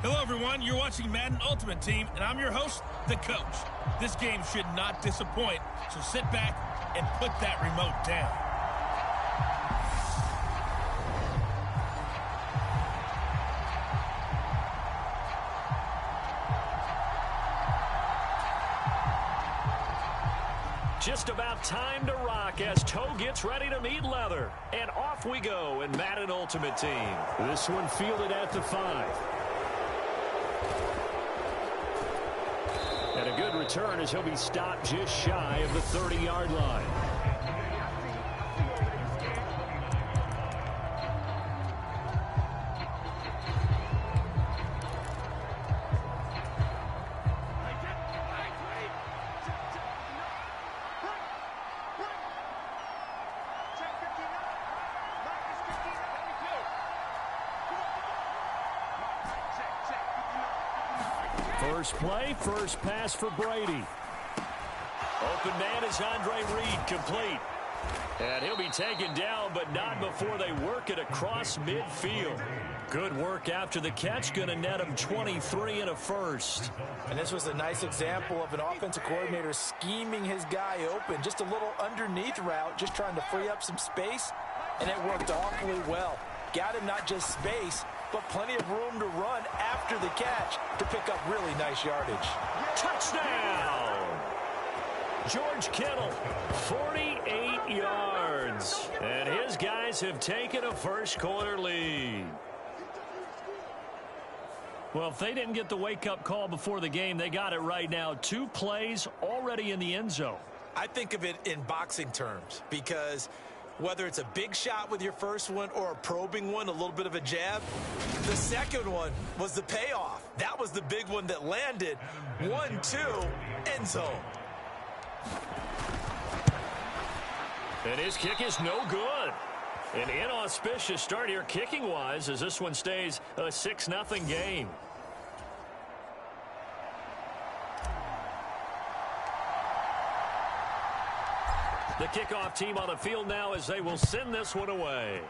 Hello, everyone. You're watching Madden Ultimate Team, and I'm your host, the coach. This game should not disappoint, so sit back and put that remote down. Just about time to rock as toe gets ready to meet leather. And off we go in Madden Ultimate Team. This one fielded at the 5. And a good return as he'll be stopped just shy of the 30-yard line. First play, first pass for Brady. Open man is Andre Reed, complete. And he'll be taken down, but not before they work it across midfield. Good work after the catch, going to net him 23 and a first. And this was a nice example of an offensive coordinator scheming his guy open. Just a little underneath route, just trying to free up some space, and it worked awfully well. Got him not just space, but plenty of room to run after the catch to pick up really nice yardage. Touchdown! George Kittle, 48 yards. And his guys have taken a first-quarter lead. Well, if they didn't get the wake-up call before the game, they got it right now. 2 plays already in the end zone. I think of it in boxing terms because whether it's a big shot with your first one or a probing one, a little bit of a jab, the second one was the payoff. That was the big one that landed. 1-2, end zone. And his kick is no good. An inauspicious start here kicking-wise as this one stays a 6-0 game. The kickoff team on the field now as they will send this one away.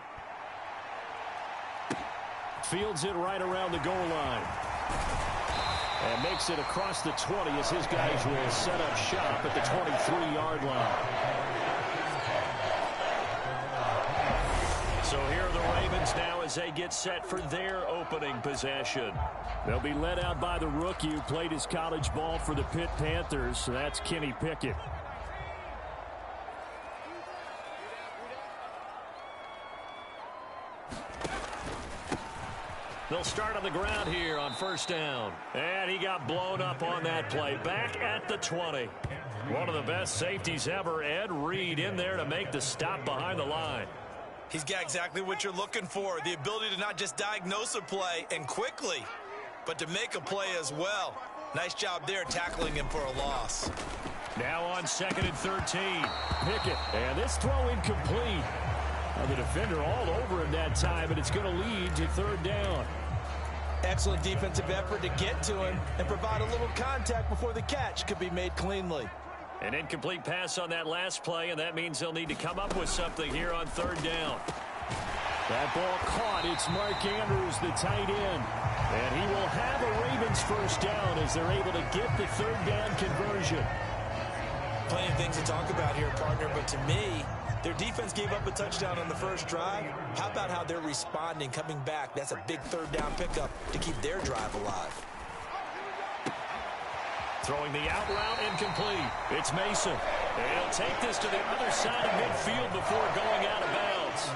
Fields it right around the goal line. And makes it across the 20 as his guys will set up shop at the 23-yard line. So here are the Ravens now as they get set for their opening possession. They'll be led out by the rookie who played his college ball for the Pitt Panthers. So that's Kenny Pickett. They'll start on the ground here on first down. And he got blown up on that play. Back at the 20. One of the best safeties ever, Ed Reed, in there to make the stop behind the line. He's got exactly what you're looking for, the ability to not just diagnose a play and quickly, but to make a play as well. Nice job there tackling him for a loss. Now on 2nd and 13. Pickett, and this throw incomplete. The defender all over him that time, and it's going to lead to 3rd down. Excellent defensive effort to get to him and provide a little contact before the catch could be made cleanly. An incomplete pass on that last play, and that means they'll need to come up with something here on 3rd down. That ball caught. It's Mark Andrews, the tight end. And he will have a Ravens first down as they're able to get the 3rd down conversion. Plenty of things to talk about here, partner, but to me, their defense gave up a touchdown on the first drive. How about how they're responding, coming back? That's a big 3rd down pickup to keep their drive alive. Throwing the out route incomplete. It's Mason. And he'll take this to the other side of midfield before going out of bounds.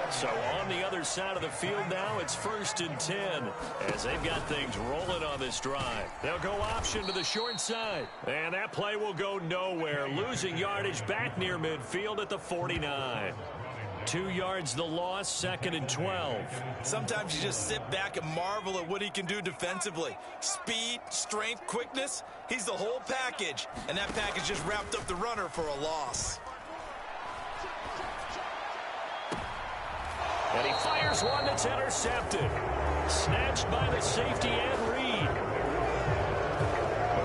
So on the other side of the field now, it's 1st and 10 as they've got things rolling on this drive. They'll go option to the short side. And that play will go nowhere. Losing yardage back near midfield at the 49. 2 yards the loss, 2nd and 12. Sometimes you just sit back and marvel at what he can do defensively. Speed, strength, quickness, he's the whole package. And that package just wrapped up the runner for a loss. And he fires one that's intercepted. Snatched by the safety and Reed.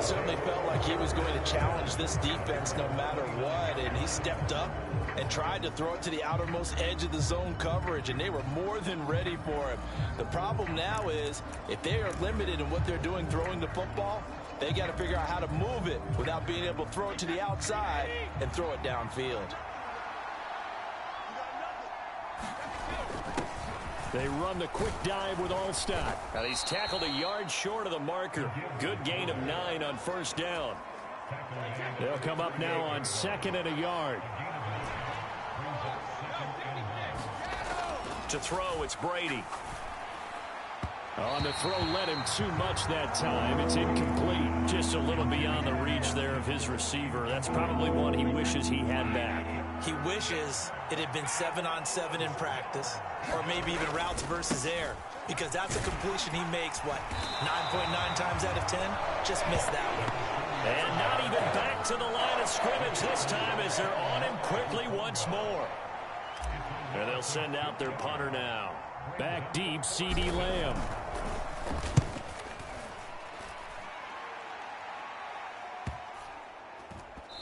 Certainly felt like he was going to challenge this defense no matter what, and he stepped up and tried to throw it to the outermost edge of the zone coverage, and they were more than ready for him. The problem now is if they are limited in what they're doing throwing the football, they got to figure out how to move it without being able to throw it to the outside and throw it downfield. They run the quick dive with Allstott. Now he's tackled a yard short of the marker. Good gain of 9 on first down. They'll come up now on 2nd and a yard. To throw, it's Brady. On the throw, led him too much that time. It's incomplete. Just a little beyond the reach there of his receiver. That's probably one he wishes he had back. He wishes it had been 7-on-7 in practice, or maybe even routes versus air, because that's a completion he makes, what, 9.9 times out of 10? Just missed that one. And not even back to the line of scrimmage this time as they're on him quickly once more. And they'll send out their punter now. Back deep, CeeDee Lamb.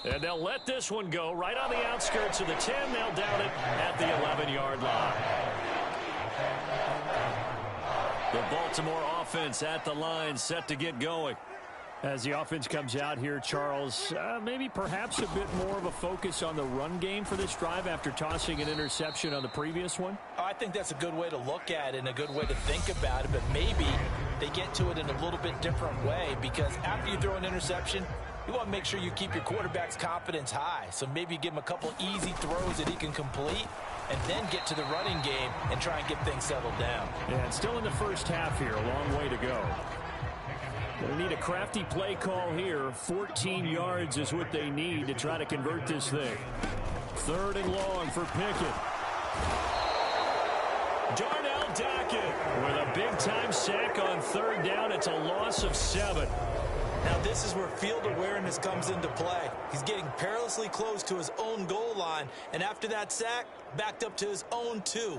And they'll let this one go right on the outskirts of the 10. They'll down it at the 11-yard line. The Baltimore offense at the line, set to get going. As the offense comes out here, Charles, maybe perhaps a bit more of a focus on the run game for this drive after tossing an interception on the previous one? I think that's a good way to look at it and a good way to think about it, but maybe they get to it in a little bit different way, because after you throw an interception, you want to make sure you keep your quarterback's confidence high. So maybe give him a couple easy throws that he can complete and then get to the running game and try and get things settled down. Yeah, it's still in the first half here. A long way to go. They need a crafty play call here. 14 yards is what they need to try to convert this thing. 3rd and long for Pickett. Darnell Dockett with a big-time sack on 3rd down. It's a loss of 7. Now this is where field awareness comes into play. He's getting perilously close to his own goal line, and after that sack, backed up to his own 2.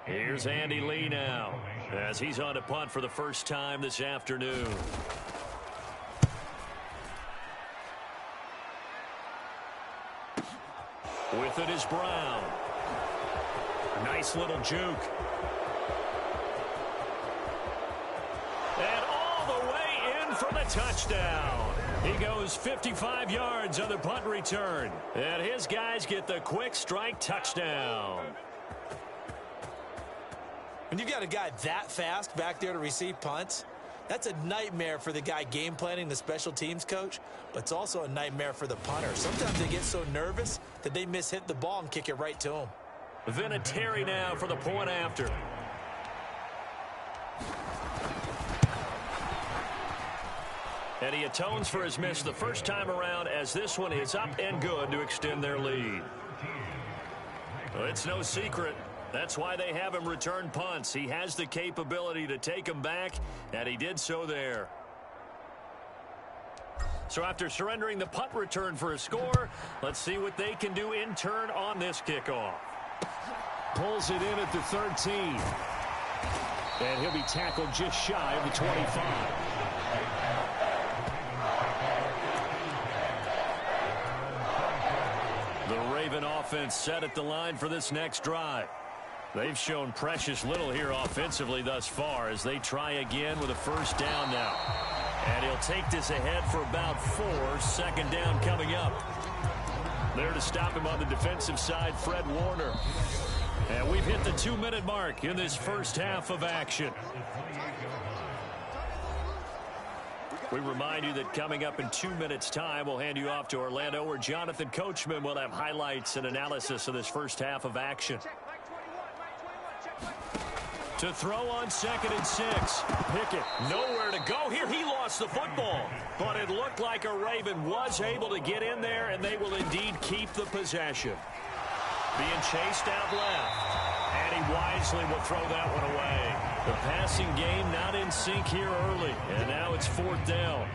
Here's Andy Lee now as he's on to punt for the first time this afternoon. With it is Brown. Nice little juke. And all the way in for the touchdown. He goes 55 yards on the punt return. And his guys get the quick strike touchdown. When you've got a guy that fast back there to receive punts, that's a nightmare for the guy game planning, the special teams coach, but it's also a nightmare for the punter. Sometimes they get so nervous that they mishit the ball and kick it right to him. Vinatieri now for the point after. And he atones for his miss the first time around as this one is up and good to extend their lead. Well, it's no secret. That's why they have him return punts. He has the capability to take them back, and he did so there. So after surrendering the punt return for a score, let's see what they can do in turn on this kickoff. Pulls it in at the 13. And he'll be tackled just shy of the 25. The Raven offense set at the line for this next drive. They've shown precious little here offensively thus far as they try again with a first down now. And he'll take this ahead for about 4. 2nd down coming up. There to stop him on the defensive side, Fred Warner. And we've hit the 2-minute mark in this first half of action. We remind you that coming up in 2 minutes' time, we'll hand you off to Orlando, where Jonathan Coachman will have highlights and analysis of this first half of action. To throw on 2nd and 6. Pickett nowhere to go here. He lost the football. But it looked like a Raven was able to get in there, and they will indeed keep the possession. Being chased out left. And he wisely will throw that one away. The passing game not in sync here early. And now it's 4th down.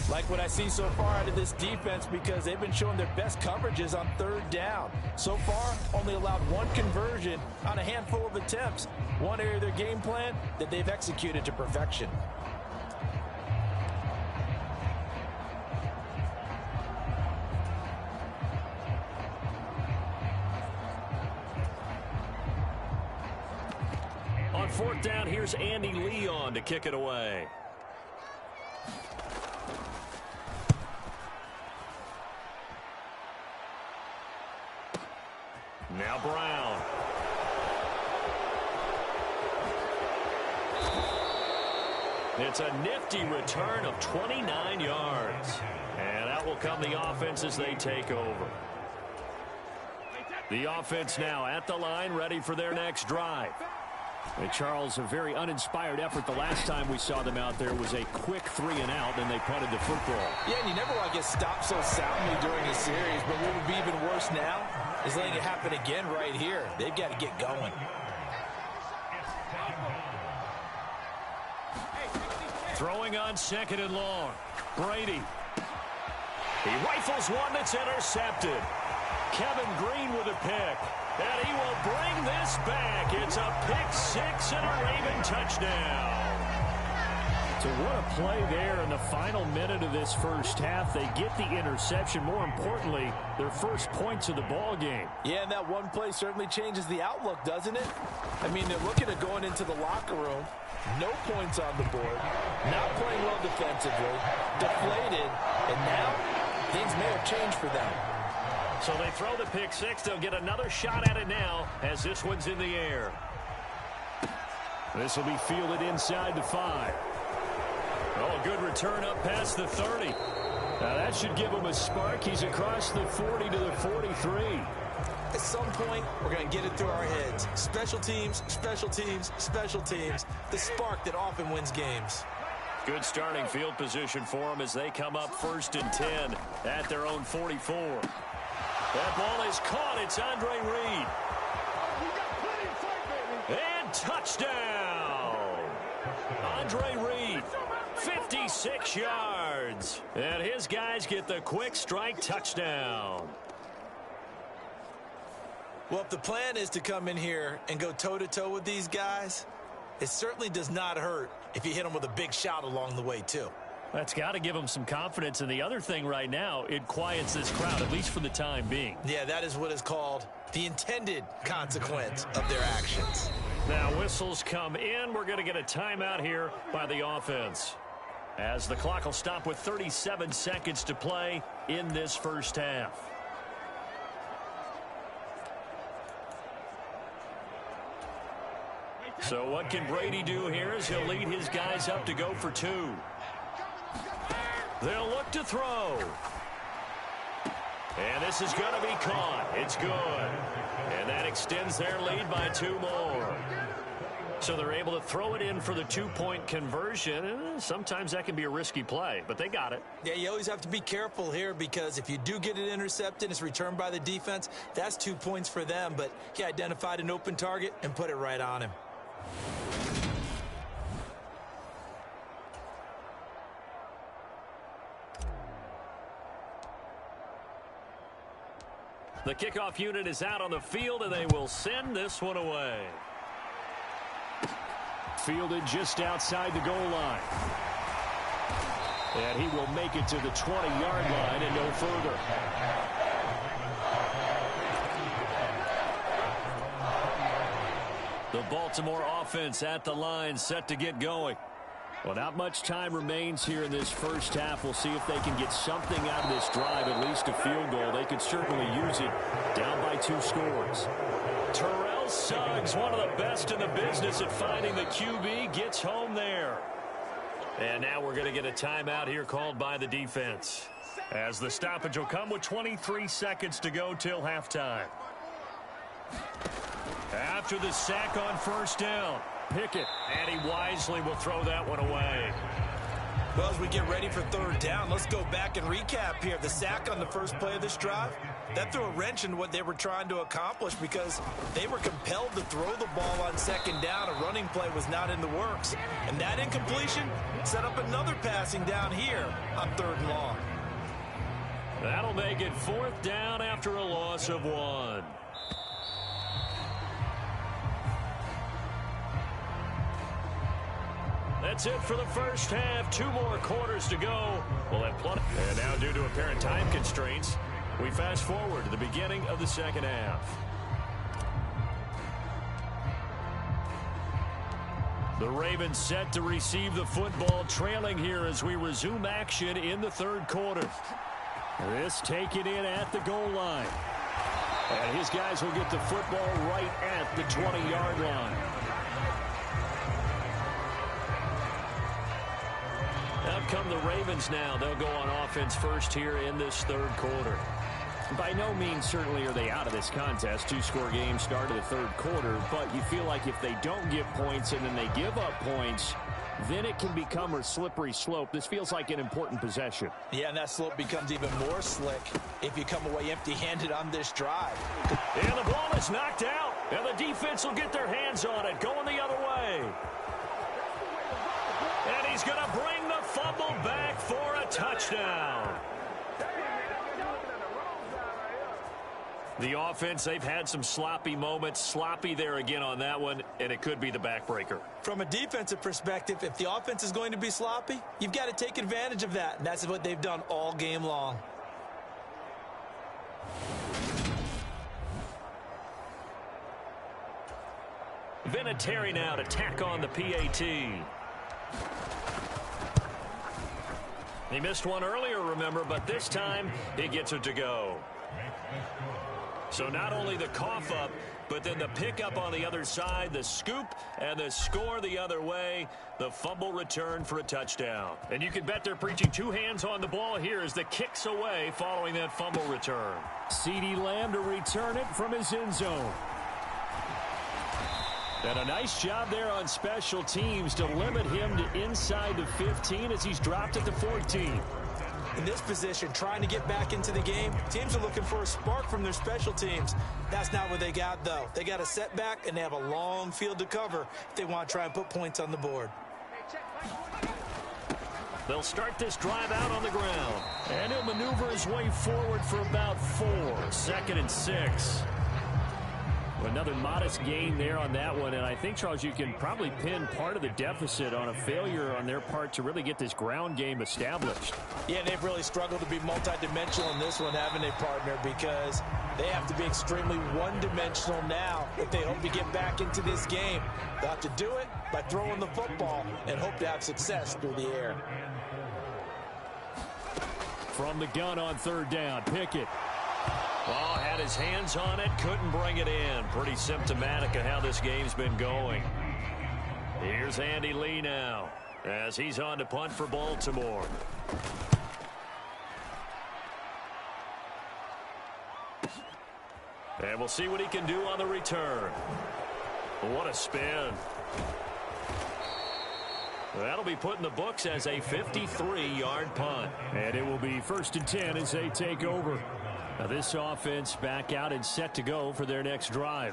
Like what I see so far out of this defense because they've been showing their best coverages on third down. So far, only allowed one conversion on a handful of attempts. One area of their game plan that they've executed to perfection. On fourth down, here's Andy Leon to kick it away. Now Brown. It's a nifty return of 29 yards. And out will come the offense as they take over. The offense now at the line, ready for their next drive. And Charles, a very uninspired effort the last time we saw them out there was a quick 3-and-out, and they punted the football. Yeah, and you never want to get stopped so soundly during a series, but what would be even worse now is letting it happen again right here. They've got to get going. Throwing on second and long. Brady. He rifles one that's intercepted. Kevin Green with a pick. And he will bring this back. It's a pick six and a Raven touchdown. So what a play there in the final minute of this first half. They get the interception. More importantly, their first points of the ball game. Yeah, and that one play certainly changes the outlook, doesn't it? I mean, they're looking at going into the locker room. No points on the board. Not playing well defensively. Deflated. And now, things may have changed for them. So they throw the pick six. They'll get another shot at it now as this one's in the air. This will be fielded inside the 5. Oh, a good return up past the 30. Now that should give him a spark. He's across the 40 to the 43. At some point, we're going to get it through our heads. Special teams, special teams, special teams. The spark that often wins games. Good starting field position for them as they come up 1st and 10 at their own 44. That ball is caught. It's Andre Reed. And touchdown. Andre Reed, 56 yards. And his guys get the quick strike touchdown. Well, if the plan is to come in here and go toe-to-toe with these guys, it certainly does not hurt if you hit them with a big shot along the way, too. That's got to give them some confidence. And the other thing right now, it quiets this crowd, at least for the time being. Yeah, that is what is called the intended consequence of their actions. Now whistles come in. We're going to get a timeout here by the offense, as the clock will stop with 37 seconds to play in this first half. So what can Brady do here as he'll lead his guys up to go for 2. They'll look to throw. And this is going to be caught. It's good. And that extends their lead by 2 more. So they're able to throw it in for the 2-point conversion. Sometimes that can be a risky play, but they got it. Yeah, you always have to be careful here because if you do get it intercepted, it's returned by the defense. That's 2 points for them, but he identified an open target and put it right on him. The kickoff unit is out on the field, and they will send this one away. Fielded just outside the goal line. And he will make it to the 20-yard line and no further. The Baltimore offense at the line, set to get going. Well, not much time remains here in this first half. We'll see if they can get something out of this drive, at least a field goal. They could certainly use it, down by 2 scores. Terrell Suggs, one of the best in the business at finding the QB, gets home there. And now we're going to get a timeout here called by the defense, as the stoppage will come with 23 seconds to go till halftime. After the sack on first down, Pickett, and he wisely will throw that one away. Well, as we get ready for third down, let's go back and recap here. The sack on the first play of this drive, that threw a wrench in what they were trying to accomplish because they were compelled to throw the ball on second down. A running play was not in the works. And that incompletion set up another passing down here on third and long. That'll make it fourth down after a loss of 1. That's it for the first half. 2 more quarters to go. We'll have plenty. And now, due to apparent time constraints, we fast forward to the beginning of the second half. The Ravens set to receive the football, trailing here as we resume action in the third quarter. This taken in at the goal line. And his guys will get the football right at the 20-yard line. Out come the Ravens now. They'll go on offense first here in this third quarter. By no means certainly are they out of this contest. 2-score game start of the third quarter, but you feel like if they don't get points and then they give up points, then it can become a slippery slope. This feels like an important possession. Yeah, and that slope becomes even more slick if you come away empty-handed on this drive. And the ball is knocked out, and the defense will get their hands on it, going the other way. And he's going to bring the fumble back for a touchdown. The offense, they've had some sloppy moments. Sloppy there again on that one, and it could be the backbreaker. From a defensive perspective, if the offense is going to be sloppy, you've got to take advantage of that, and that's what they've done all game long. Vinatieri now to tack on the PAT. He missed one earlier, remember, but this time he gets it to go. So not only the cough up, but then the pickup on the other side, the scoop, and the score the other way. The fumble return for a touchdown. And you can bet they're preaching 2 hands on the ball here as the kicks away following that fumble return. CeeDee Lamb to return it from his end zone. And a nice job there on special teams to limit him to inside the 15 as he's dropped at the 14. In this position, trying to get back into the game, teams are looking for a spark from their special teams. That's not what they got, though. They got a setback, and they have a long field to cover if they want to try and put points on the board. They'll start this drive out on the ground. And he'll maneuver his way forward for about 4. 2nd and 6. Another modest gain there on that one, and I think, Charles, you can probably pin part of the deficit on a failure on their part to really get this ground game established. Yeah, they've really struggled to be multidimensional in this one, haven't they, partner, because they have to be extremely one-dimensional now if they hope to get back into this game. They'll have to do it by throwing the football and hope to have success through the air. From the gun on third down, Pickett. Oh, had his hands on it, couldn't bring it in. Pretty symptomatic of how this game's been going. Here's Andy Lee now as he's on to punt for Baltimore. And we'll see what he can do on the return. What a spin. That'll be put in the books as a 53-yard punt. And it will be 1st and 10 as they take over. Now this offense back out and set to go for their next drive.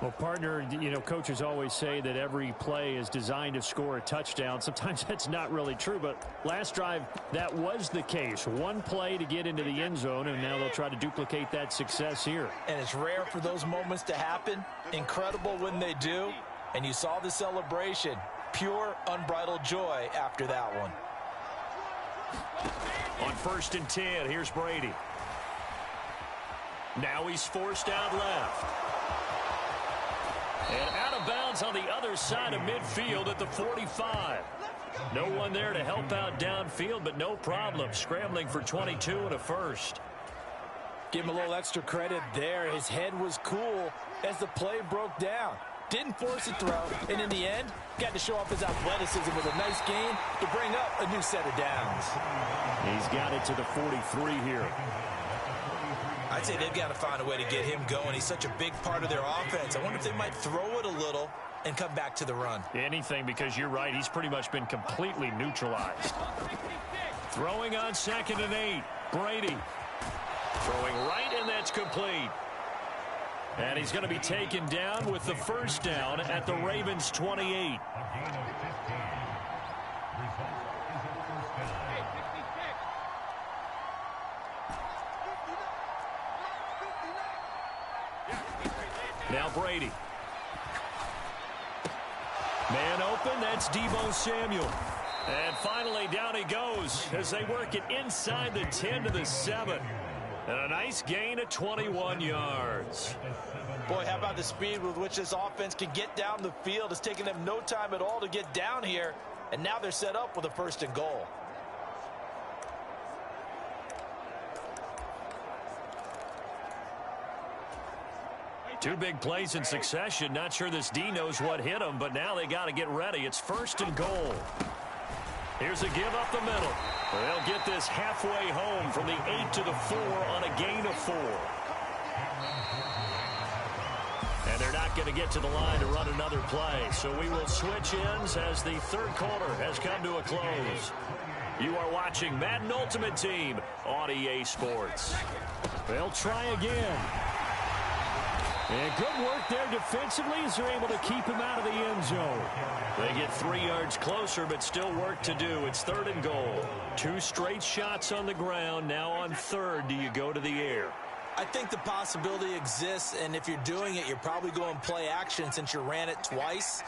Well, partner, you know, coaches always say that every play is designed to score a touchdown. Sometimes that's not really true, but last drive, that was the case. 1 play to get into the end zone, and now they'll try to duplicate that success here. And it's rare for those moments to happen. Incredible when they do. And you saw the celebration. Pure, unbridled joy after that one. On 1st and 10, here's Brady. Now he's forced out left. And out of bounds on the other side of midfield at the 45. No one there to help out downfield, but no problem. Scrambling for 22 and a first. Give him a little extra credit there. His head was cool as the play broke down. Didn't force a throw, and in the end, got to show off his athleticism with a nice gain to bring up a new set of downs. He's got it to the 43 here. I'd say they've got to find a way to get him going. He's such a big part of their offense. I wonder if they might throw it a little and come back to the run. Anything, because you're right. He's pretty much been completely neutralized. Throwing on 2nd and 8. Brady. Throwing right, and that's complete. And he's going to be taken down with the first down at the Ravens' 28. Now Brady. Man open, that's Deebo Samuel. And finally down he goes as they work it inside the 10 to the 7. And a nice gain of 21 yards. Boy, how about the speed with which this offense can get down the field? It's taken them no time at all to get down here. And now they're set up with a 1st and goal. Two big plays in succession. Not sure this D knows what hit him, but now they got to get ready. It's 1st and goal. Here's a give up the middle. They'll get this halfway home from the 8 to the 4 on a gain of 4. And they're not going to get to the line to run another play. So we will switch ends as the 3rd quarter has come to a close. You are watching Madden Ultimate Team on EA Sports. They'll try again. And good work there defensively as they're able to keep him out of the end zone. They get 3 yards closer, but still work to do. It's 3rd and goal. 2 straight shots on the ground. Now on 3rd, do you go to the air? I think the possibility exists, and if you're doing it, you're probably going play action since you ran it twice.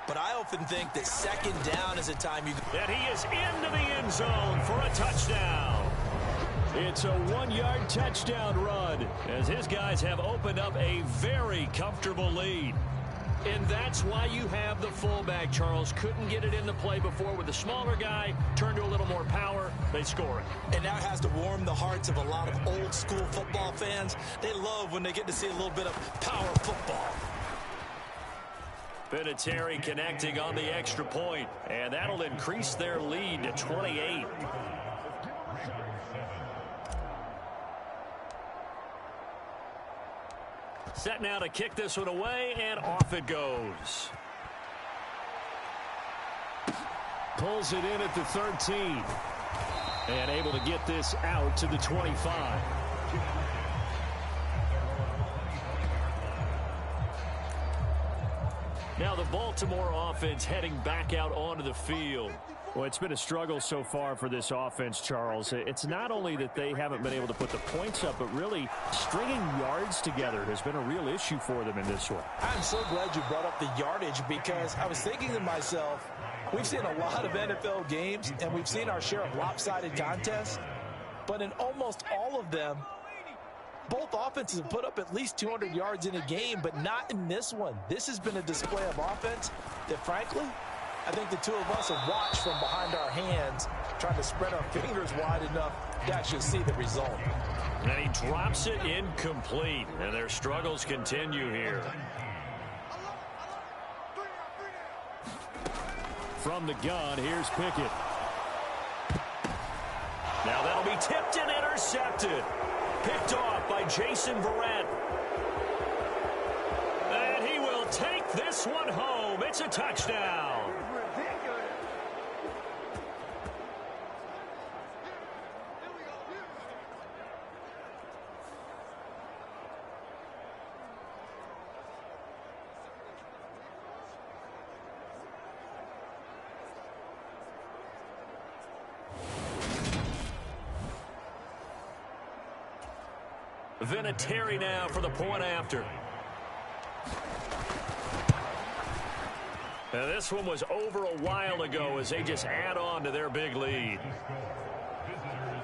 But I often think that 2nd down is a time you... And he is into the end zone for a touchdown. It's a 1-yard touchdown run as his guys have opened up a very comfortable lead. And that's why you have the fullback, Charles. Couldn't get it into play before with the smaller guy. Turned to a little more power. They score it. And now it has to warm the hearts of a lot of old school football fans. They love when they get to see a little bit of power football. Vinatieri connecting on the extra point, and that'll increase their lead to 28. Set now to kick this one away, and off it goes. Pulls it in at the 13. And able to get this out to the 25. Now the Baltimore offense heading back out onto the field. Well, it's been a struggle so far for this offense, Charles. It's not only that they haven't been able to put the points up, but really stringing yards together has been a real issue for them in this one. I'm so glad you brought up the yardage because I was thinking to myself, we've seen a lot of NFL games and we've seen our share of lopsided contests, but in almost all of them, both offenses have put up at least 200 yards in a game, but not in this one. This has been a display of offense that, frankly, I think the two of us have watched from behind our hands, trying to spread our fingers wide enough to actually see the result. And he drops it incomplete, and their struggles continue here. From the gun, here's Pickett. Now that'll be tipped and intercepted. Picked off by Jason Verrett. And he will take this one home. It's a touchdown. Vinatieri now for the point after. Now this one was over a while ago as they just add on to their big lead.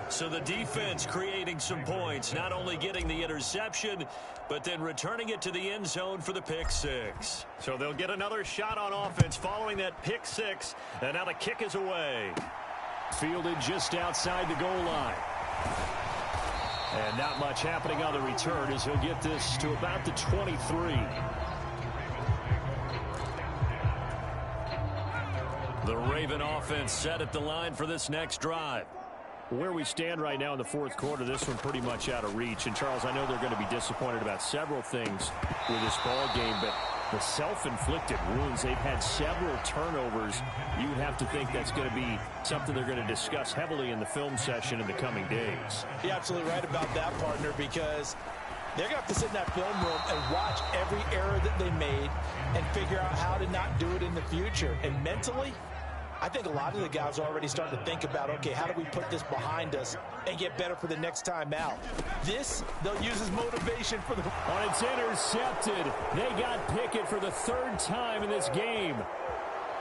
So the defense creating some points, not only getting the interception, but then returning it to the end zone for the pick six. So they'll get another shot on offense following that pick six, and now the kick is away. Fielded just outside the goal line. And not much happening on the return as he'll get this to about the 23. The Raven offense set at the line for this next drive. Where we stand right now in the fourth quarter, this one pretty much out of reach. And, Charles, I know they're going to be disappointed about several things with this ball game, but The self-inflicted wounds, they've had several turnovers. You would have to think that's going to be something they're going to discuss heavily in the film session in the coming days. You're absolutely right about that, partner, because they're going to have to sit in that film room and watch every error that they made and figure out how to not do it in the future. And mentally, I think a lot of the guys are already starting to think about, okay, how do we put this behind us and get better for the next time out? This, they'll use as motivation for the... Oh, it's intercepted. They got Pickett for the third time in this game.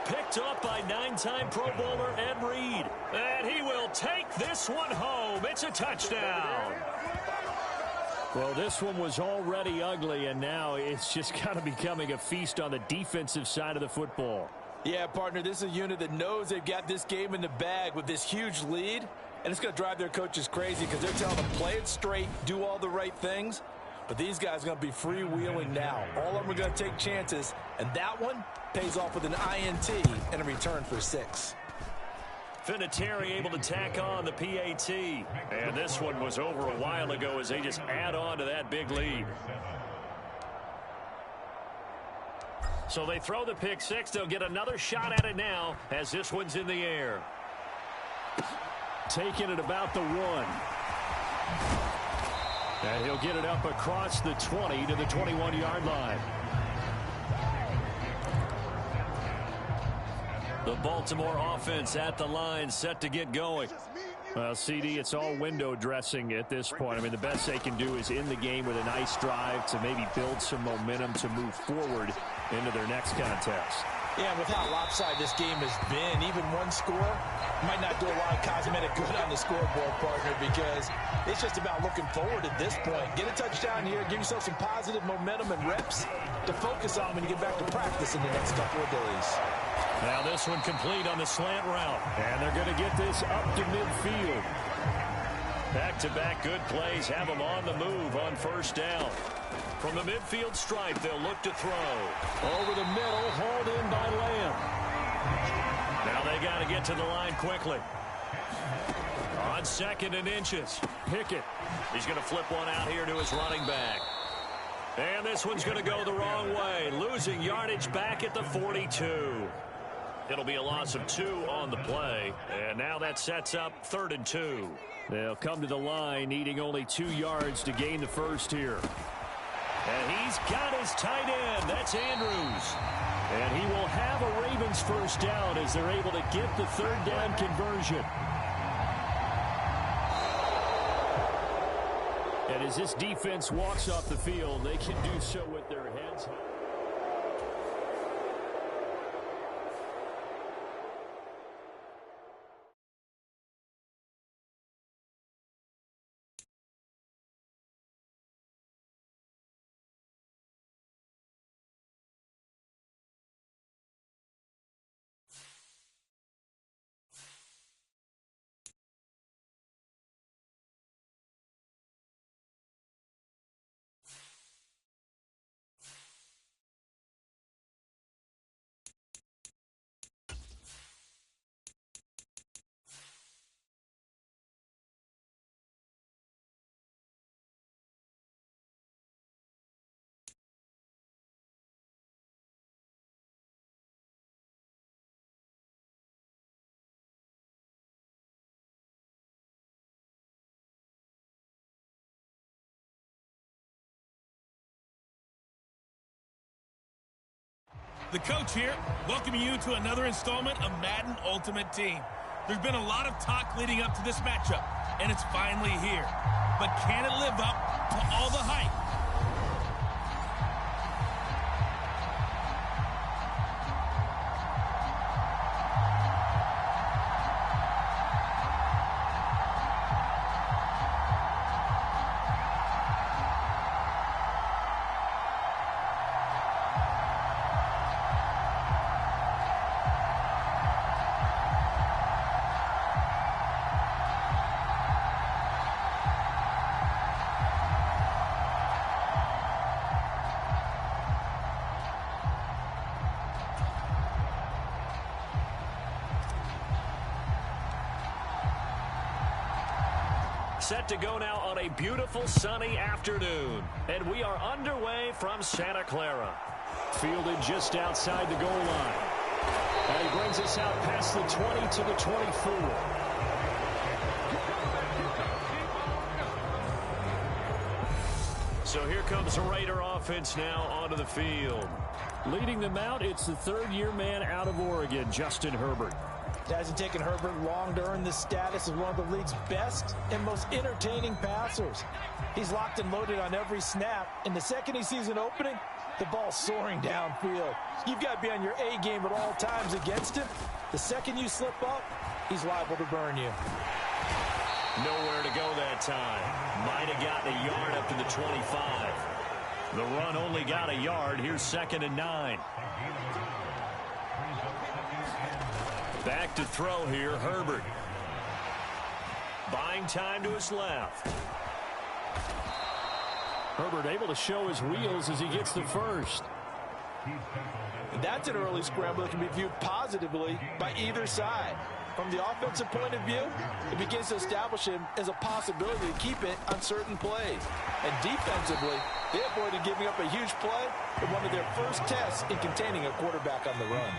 Picked up by 9-time Pro Bowler Ed Reed. And he will take this one home. It's a touchdown. Well, this one was already ugly, and now it's just kind of becoming a feast on the defensive side of the football. Yeah, partner, this is a unit that knows they've got this game in the bag with this huge lead, and it's going to drive their coaches crazy because they're telling them play it straight, do all the right things, but these guys are going to be freewheeling now. All of them are going to take chances, and that one pays off with an INT and a return for 6. Vinatieri able to tack on the PAT, and this one was over a while ago as they just add on to that big lead. So they throw the pick six. They'll get another shot at it now as this one's in the air. Taking it about the 1. And he'll get it up across the 20 to the 21-yard line. The Baltimore offense at the line, set to get going. Well, CD, it's all window dressing at this point. I mean, the best they can do is in the game with a nice drive to maybe build some momentum to move forward into their next contest. Yeah, with how lopsided this game has been, even one score might not do a lot of cosmetic good on the scoreboard, partner, because it's just about looking forward at this point. Get a touchdown here, give yourself some positive momentum and reps to focus on when you get back to practice in the next couple of days. Now this one complete on the slant route, and they're going to get this up to midfield. Back-to-back good plays have them on the move on first down. From the midfield stripe, they'll look to throw. Over the middle, hauled in by Lamb. Now they got to get to the line quickly. On 2nd and inches, Pickett. He's going to flip one out here to his running back. And this one's going to go the wrong way, losing yardage back at the 42. It'll be a loss of 2 on the play, and now that sets up 3rd and 2. They'll come to the line, needing only 2 yards to gain the first here. And he's got his tight end. That's Andrews. And he will have a Ravens first down as they're able to get the 3rd down conversion. And as this defense walks off the field, they can do so with their heads high. The coach here, welcoming you to another installment of Madden Ultimate Team. There's been a lot of talk leading up to this matchup, and it's finally here. But can it live up to all the hype? Set to go now on a beautiful sunny afternoon. And we are underway from Santa Clara. Fielded just outside the goal line. And he brings us out past the 20 to the 24. So here comes the Raider offense now onto the field. Leading them out, it's the third-year man out of Oregon, Justin Herbert. It hasn't taken Herbert long to earn this status as one of the league's best and most entertaining passers. He's locked and loaded on every snap, and the second he sees an opening, the ball's soaring downfield. You've got to be on your A game at all times against him. The second you slip up, he's liable to burn you. Nowhere to go that time. Might have gotten a yard up to the 25. The run only got a yard. Here's 2nd and 9. Back to throw here, Herbert. Buying time to his left. Herbert able to show his wheels as he gets the first. That's an early scramble that can be viewed positively by either side. From the offensive point of view, it begins to establish him as a possibility to keep it on certain plays. And defensively, they avoided giving up a huge play in one of their first tests in containing a quarterback on the run.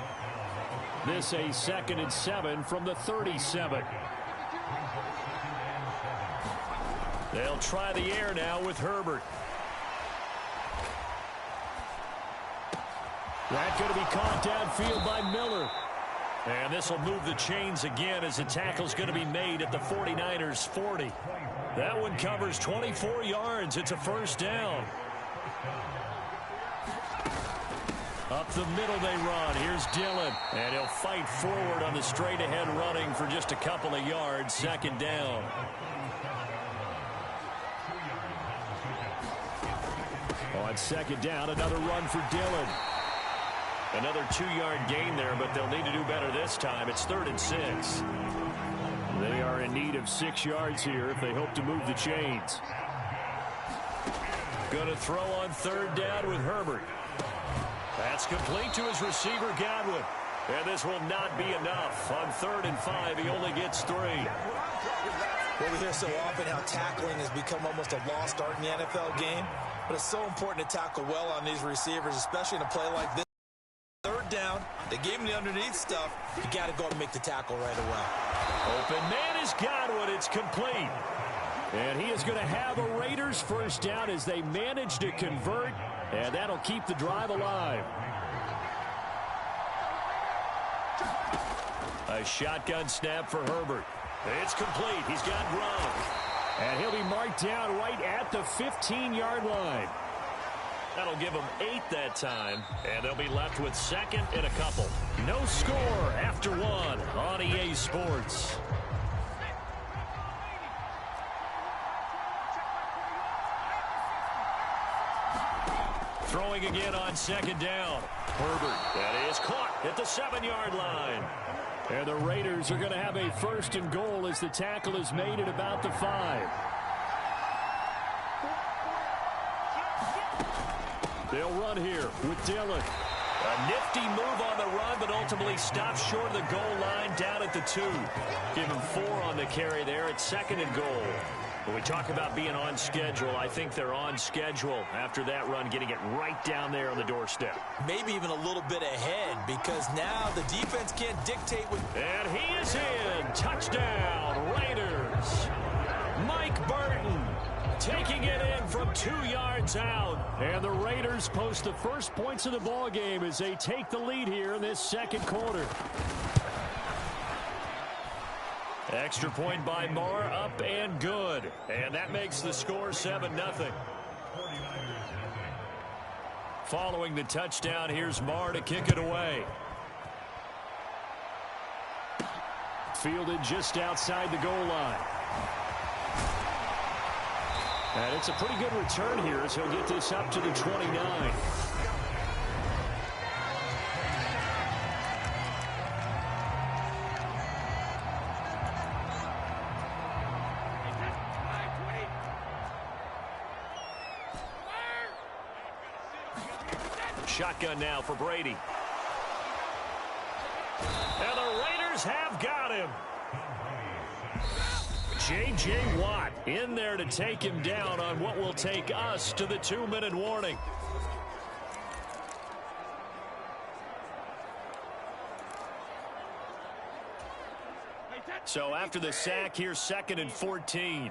This a 2nd and 7 from the 37. They'll try the air now with Herbert. That's going to be caught downfield by Miller. And this will move the chains again as the tackle's going to be made at the 49ers 40. That one covers 24 yards. It's a first down. Up the middle they run. Here's Dillon. And he'll fight forward on the straight-ahead running for just a couple of yards. 2nd down. On 2nd down, another run for Dillon. Another 2-yard gain there, but they'll need to do better this time. It's 3rd and 6. They are in need of 6 yards here if they hope to move the chains. Going to throw on 3rd down with Herbert. That's complete to his receiver, Godwin. And this will not be enough. On 3rd and 5, he only gets 3. Well, we hear so often how tackling has become almost a lost art in the NFL game. But it's so important to tackle well on these receivers, especially in a play like this. 3rd down, they gave him the underneath stuff. You got to go and make the tackle right away. Open man is Godwin. It's complete. And he is going to have a Raiders first down as they manage to convert. And that'll keep the drive alive. A shotgun snap for Herbert. It's complete. He's got Gronk. And he'll be marked down right at the 15-yard line. That'll give them 8 that time, and they'll be left with 2nd and a couple. No score after 1 on EA Sports. Throwing again on 2nd down. Herbert, that is caught at the 7-yard line. And the Raiders are going to have a 1st and goal as the tackle is made at about the 5. They'll run here with Dillon. A nifty move on the run, but ultimately stops short of the goal line down at the 2. Give him 4 on the carry there at 2nd and goal. When we talk about being on schedule, I think they're on schedule after that run, getting it right down there on the doorstep. Maybe even a little bit ahead, because now the defense can't dictate what... And he is in. Touchdown, Raiders. Mike Burton taking it in from 2 yards out. And the Raiders post the first points of the ball game as they take the lead here in this 2nd quarter. Extra point by Marr, up and good. And that makes the score 7-0. Following the touchdown, here's Marr to kick it away. Fielded just outside the goal line. And it's a pretty good return here as he'll get this up to the 29. Shotgun now for Brady. And the Raiders have got him. J.J. Watt in there to take him down on what will take us to the 2-minute warning. So after the sack, here's 2nd and 14.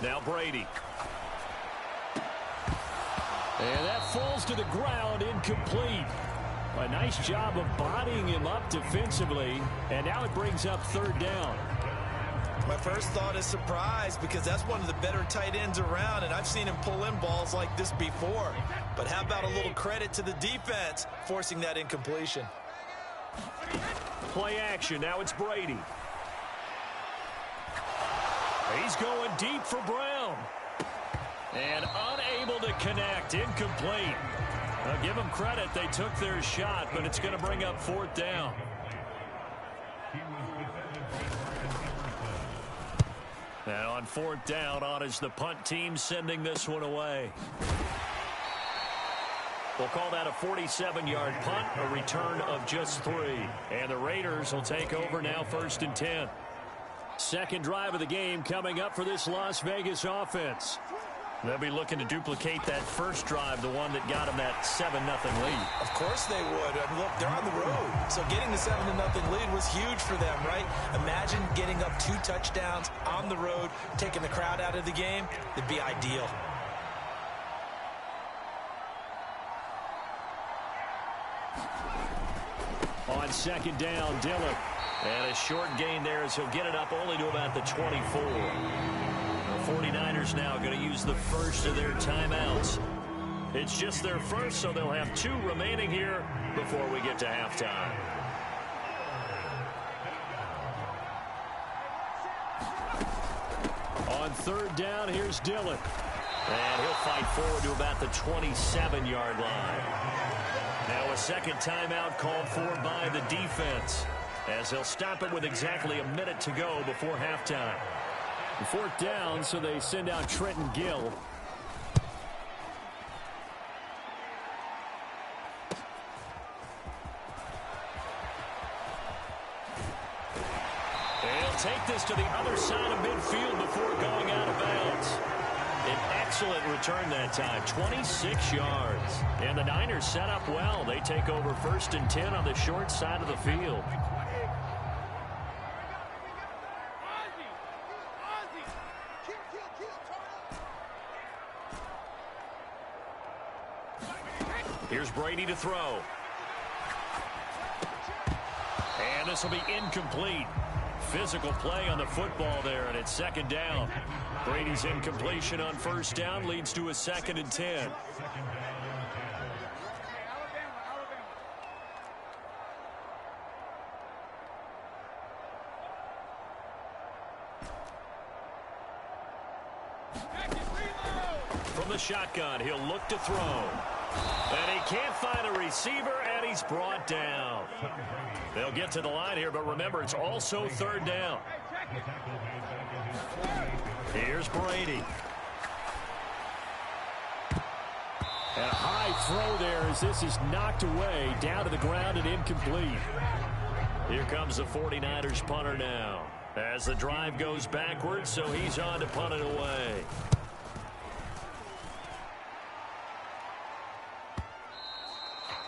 Now Brady. And that falls to the ground, incomplete. A nice job of bodying him up defensively, and now it brings up 3rd down. My first thought is surprise, because that's one of the better tight ends around, and I've seen him pull in balls like this before. But how about a little credit to the defense forcing that incompletion? Play action. Now it's Brady. He's going deep for Brown. And unable to connect. Incomplete. Now give them credit. They took their shot, but it's going to bring up 4th down. And on 4th down, on is the punt team sending this one away. We'll call that a 47-yard punt, a return of just 3. And the Raiders will take over now, 1st and 10. Second drive of the game coming up for this Las Vegas offense. They'll be looking to duplicate that first drive, the one that got them that 7-0 lead. Of course they would. I mean, look, they're on the road. So getting the 7-0 lead was huge for them, right? Imagine getting up 2 touchdowns on the road, taking the crowd out of the game. It'd be ideal. On 2nd down, Dillon. And a short gain there as he'll get it up only to about the 24. The 49ers now going to use the first of their timeouts. It's just their first, so they'll have 2 remaining here before we get to halftime. On 3rd down, here's Dillon. And he'll fight forward to about the 27-yard line. Now a second timeout called for by the defense, as he'll stop it with exactly a minute to go before halftime. 4th down, so they send out Trenton Gill. They'll take this to the other side of midfield before going out of bounds. An excellent return that time, 26 yards. And the Niners set up well. They take over 1st and 10 on the short side of the field. Here's Brady to throw. And this will be incomplete. Physical play on the football there, and it's 2nd down. Brady's incompletion on 1st down leads to a 2nd and 10. From the shotgun, he'll look to throw. And he can't find a receiver, and he's brought down. They'll get to the line here, but remember, it's also 3rd down. Here's Brady. And a high throw there as this is knocked away, down to the ground and incomplete. Here comes the 49ers punter now, as the drive goes backwards, so he's on to punt it away.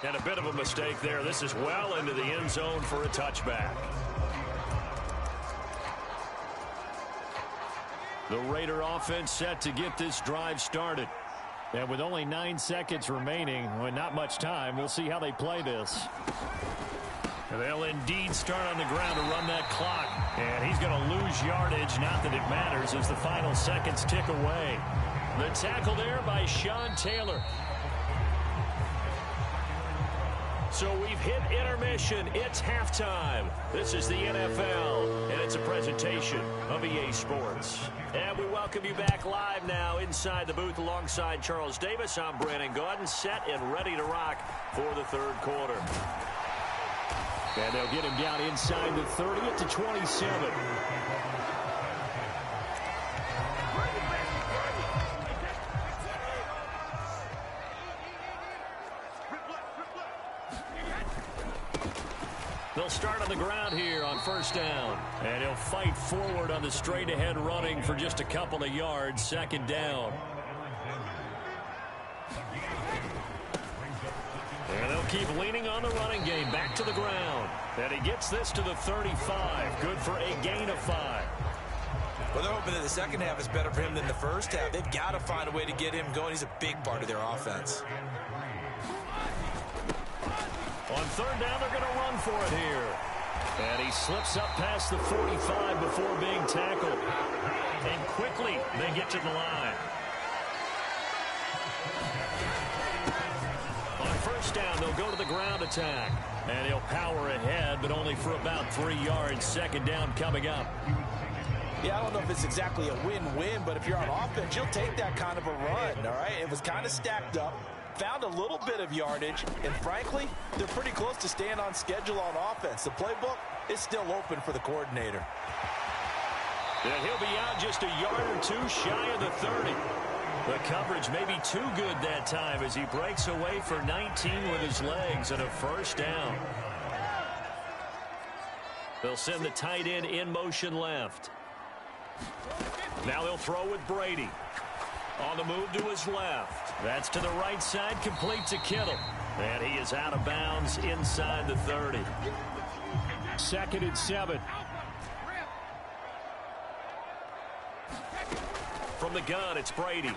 And a bit of a mistake there. This is well into the end zone for a touchback. The Raider offense set to get this drive started. And with only 9 seconds remaining, with not much time, we'll see how they play this. And they'll indeed start on the ground to run that clock. And he's going to lose yardage, not that it matters, as the final seconds tick away. The tackle there by Sean Taylor. So we've hit intermission. It's halftime. This is the NFL, and it's a presentation of EA Sports. And we welcome you back live now inside the booth alongside Charles Davis. I'm Brandon Gaudin, set and ready to rock for the 3rd quarter. And they'll get him down inside the 30 at the 27. They'll start on the ground here on 1st down. And he'll fight forward on the straight-ahead running for just a couple of yards. 2nd down. And they'll keep leaning on the running game. Back to the ground. And he gets this to the 35. Good for a gain of 5. Well, they're hoping that the second half is better for him than the first half. They've got to find a way to get him going. He's a big part of their offense. On third down, they're going to run for it here. And he slips up past the 45 before being tackled. And quickly, they get to the line. On first down, they'll go to the ground attack. And he'll power ahead, but only for about 3 yards. Second down coming up. Yeah, I don't know if it's exactly a win-win, but if you're on offense, you'll take that kind of a run, all right? It was kind of stacked up, found a little bit of yardage, and frankly, they're pretty close to staying on schedule on offense. The playbook is still open for the coordinator. And he'll be out just a yard or two shy of the 30. The coverage may be too good that time as he breaks away for 19 with his legs and a first down. They'll send the tight end in motion left. Now they'll throw with Brady. On the move to his left. That's to the right side, complete to Kittle. And he is out of bounds inside the 30. 2nd and 7. From the gun, it's Brady.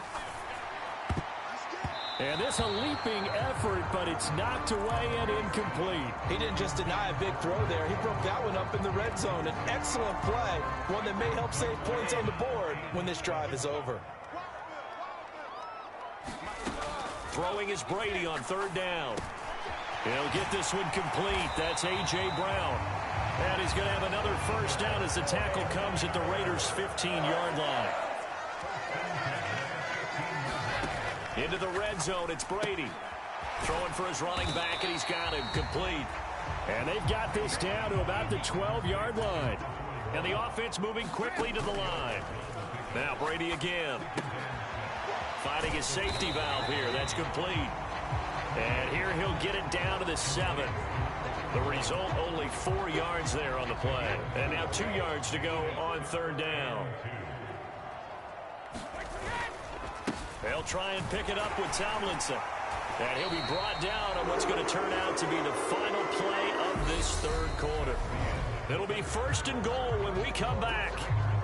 And this a leaping effort, but it's knocked away and incomplete. He didn't just deny a big throw there. He broke that one up in the red zone. An excellent play, one that may help save points on the board when this drive is over. Throwing is Brady on third down. He'll get this one complete. That's A.J. Brown. And he's going to have another first down as the tackle comes at the Raiders' 15-yard line. Into the red zone, it's Brady. Throwing for his running back, and he's got him complete. And they've got this down to about the 12-yard line. And the offense moving quickly to the line. Now Brady again. Finding his safety valve here. That's complete. And here he'll get it down to the 7. The result, only 4 yards there on the play. And now 2 yards to go on third down. They'll try and pick it up with Tomlinson. And he'll be brought down on what's going to turn out to be the final play of this third quarter. It'll be 1st and goal when we come back.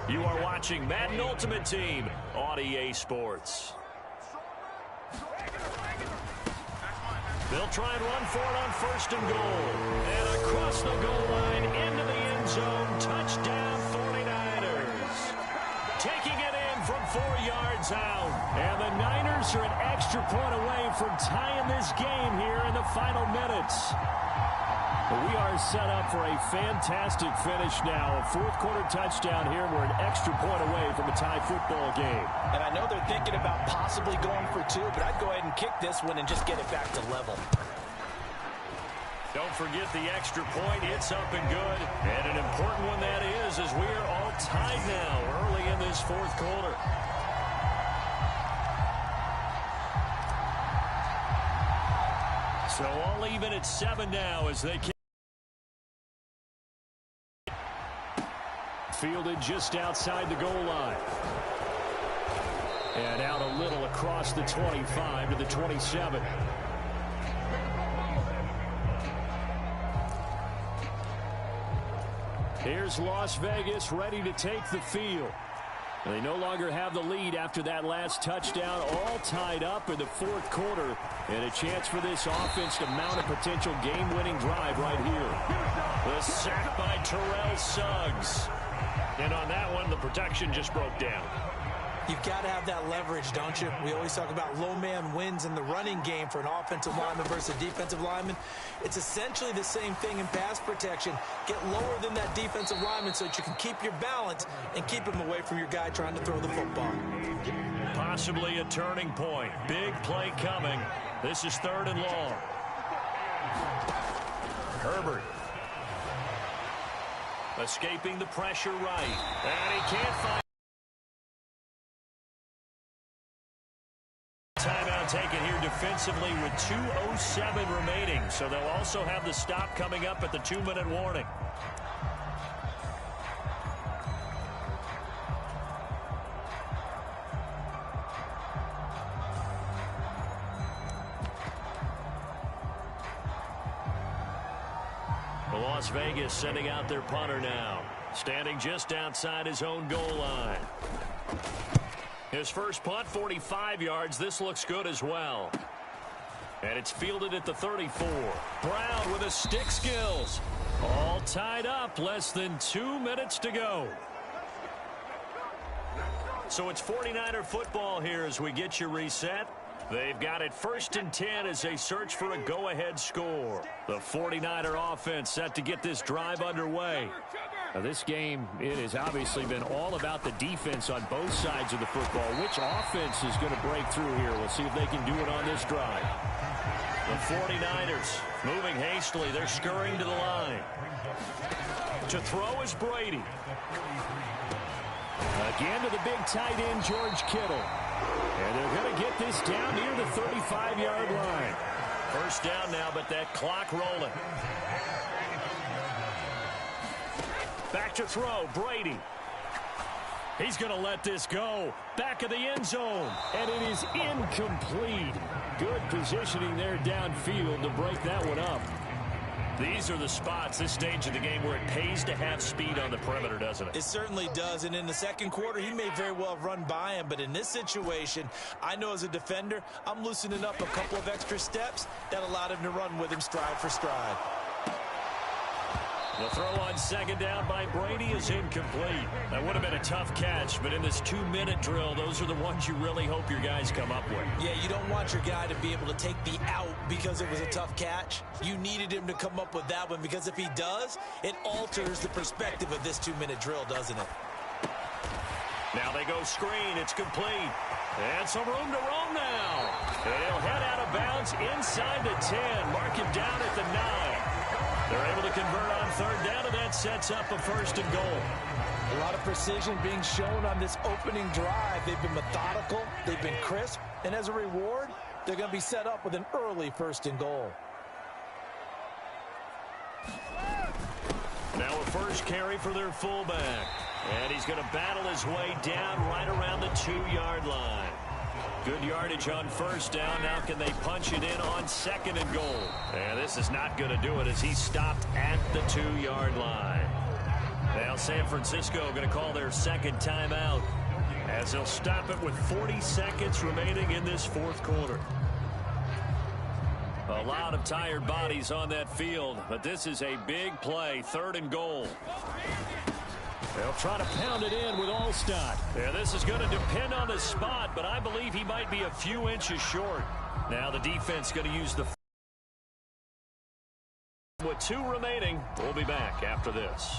You are watching Madden Ultimate Team on EA Sports. They'll try and run for it on 1st and goal. And across the goal line into the end zone. Touchdown 49ers. Taking it in from 4 yards out. And the Niners are an extra point away from tying this game here in the final minutes. We are set up for a fantastic finish now. A fourth-quarter touchdown here. We're an extra point away from a tie football game. And I know they're thinking about possibly going for 2, but I'd go ahead and kick this one and just get it back to level. Don't forget the extra point. It's up and good. And an important one that is, as we are all tied now early in this fourth quarter. So all even at 7 now as they kick. Fielded just outside the goal line. And out a little across the 25 to the 27. Here's Las Vegas ready to take the field. They no longer have the lead after that last touchdown, all tied up in the fourth quarter, and a chance for this offense to mount a potential game-winning drive right here. The sack by Terrell Suggs. And on that one, the protection just broke down. You've got to have that leverage, don't you? We always talk about low man wins in the running game for an offensive lineman versus a defensive lineman. It's essentially the same thing in pass protection. Get lower than that defensive lineman so that you can keep your balance and keep him away from your guy trying to throw the football. Possibly a turning point. Big play coming. This is 3rd and long. Herbert. Escaping the pressure right. And he can't find. Timeout taken here defensively with 2:07 remaining. So they'll also have the stop coming up at the 2-minute warning. Las Vegas sending out their punter now. Standing just outside his own goal line. His first punt, 45 yards. This looks good as well. And it's fielded at the 34. Brown with his stick skills. All tied up. Less than 2 minutes to go. So it's 49er football here as we get you reset. They've got it 1st and 10 as they search for a go-ahead score. The 49er offense set to get this drive underway. Now this game, it has obviously been all about the defense on both sides of the football. Which offense is going to break through here? We'll see if they can do it on this drive. The 49ers moving hastily. They're scurrying to the line. To throw is Brady. Again to the big tight end, George Kittle. And they're going to get this down near the 35-yard line. First down now, but that clock rolling. Back to throw, Brady. He's going to let this go. Back of the end zone. And it is incomplete. Good positioning there downfield to break that one up. These are the spots, this stage of the game, where it pays to have speed on the perimeter, doesn't it? It certainly does, and in the second quarter, he may very well have run by him, but in this situation, I know as a defender, I'm loosening up a couple of extra steps that allowed him to run with him stride for stride. The throw on second down by Brady is incomplete. That would have been a tough catch, but in this 2-minute drill, those are the ones you really hope your guys come up with. Yeah, you don't want your guy to be able to take the out because it was a tough catch. You needed him to come up with that one because if he does, it alters the perspective of this 2-minute drill, doesn't it? Now they go screen. It's complete. And some room to roam now. They'll head out of bounds inside the 10. Mark him down at the 9. They're able to convert on third down, and that sets up a 1st and goal. A lot of precision being shown on this opening drive. They've been methodical, they've been crisp, and as a reward, they're going to be set up with an early 1st and goal. Now a first carry for their fullback. And he's going to battle his way down right around the 2-yard line. Good yardage on first down. Now can they punch it in on 2nd and goal? And this is not going to do it as he stopped at the 2-yard line. Now San Francisco going to call their second timeout as they'll stop it with 40 seconds remaining in this 4th quarter. A lot of tired bodies on that field, but this is a big play. 3rd and goal. They'll try to pound it in with Allstott. Yeah, this is going to depend on the spot, but I believe he might be a few inches short. Now the defense going to use the... With 2 remaining, we'll be back after this.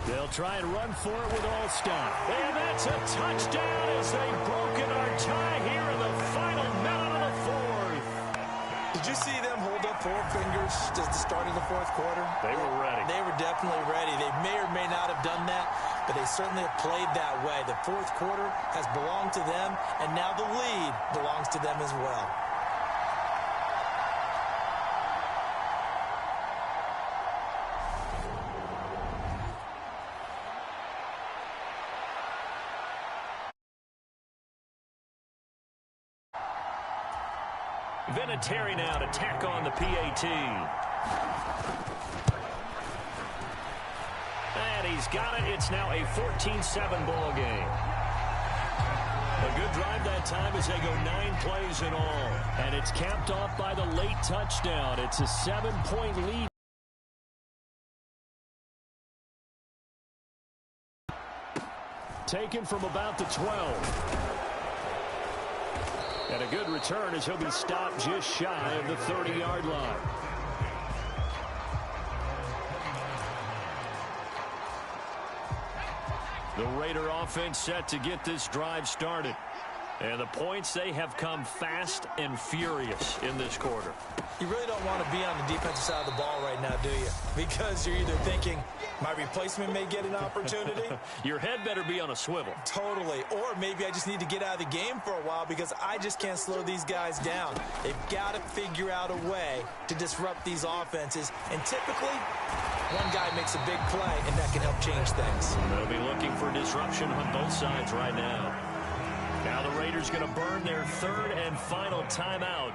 They'll try and run for it with Allstott. And that's a touchdown as they've broken our tie here in the final minute of the 4th. Did you see them hold up 4 fingers at the start of the 4th quarter? They were ready. They were definitely ready. They may or may not have done that, but they certainly have played that way. The 4th quarter has belonged to them, and now the lead belongs to them as well. Vinatieri now to tack on the PAT. And he's got it. It's now a 14-7 ball game. A good drive that time as they go 9 plays in all. And it's capped off by the late touchdown. It's a 7-point lead. Taken from about the 12. And a good return as he'll be stopped just shy of the 30-yard line. The Raider offense set to get this drive started. And the points, they have come fast and furious in this quarter. You really don't want to be on the defensive side of the ball right now, do you? Because you're either thinking, my replacement may get an opportunity. Your head better be on a swivel. Totally. Or maybe I just need to get out of the game for a while because I just can't slow these guys down. They've got to figure out a way to disrupt these offenses. And typically, one guy makes a big play, and that can help change things. They'll be looking for disruption on both sides right now. Now the Raiders going to burn their third and final timeout